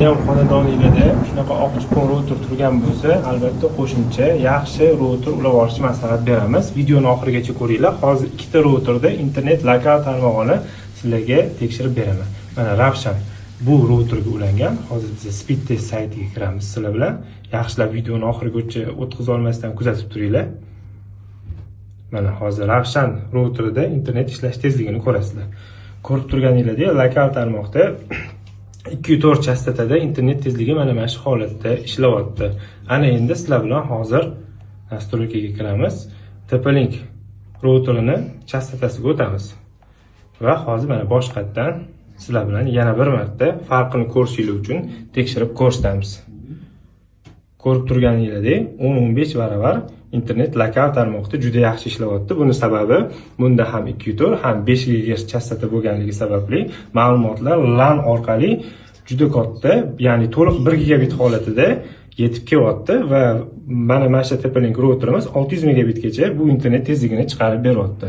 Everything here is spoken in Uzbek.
ham xonadoningizda shunaqa oqchipon router turgan bo'lsa, albatta qo'shimcha yaxshi router ulab olishni maslahat beramiz. Videoni oxirigacha ko'ringlar. Hozir ikkita routerda internet lokal tarmog'ini sizlarga tekshirib beraman. Mana Ravshan bu routerga ulangan. Hozir biz speed test saytiga kiramiz sizlar bilan. Yaxshilab videoni oxirigacha o'tkazib olmasdan kuzatib turinglar. Mana hozir Ravshan routerida internet ishlash tezligini ko'rasizlar. Ko'rib turganingizda lokal tarmoqda 204 chastotada internet tezligi mana shu holatda ishlayapti. Ana endi sizlar bilan hozir nastroykaga kiramiz. TP-Link routerini chastotasiga o'tamiz. Va hozir mana boshqatdan sizlar bilan yana bir marta farqini ko'rishingiz uchun tekshirib ko'rsatamiz. Ko'rib turganingizdek 10-15 baravar internet lokal tarmoqda juda yaxshi ishlayapti. Buni sababi bunda ham 204 ham 5 GHz chastota bo'lganligi sababli ma'lumotlar LAN orqali juda katta, ya'ni to'liq 1 gigabit holatida yetib kelyapti va mana shu TP-Link routerimiz 600 megabitgacha bu internet tezligini chiqarib beryapti.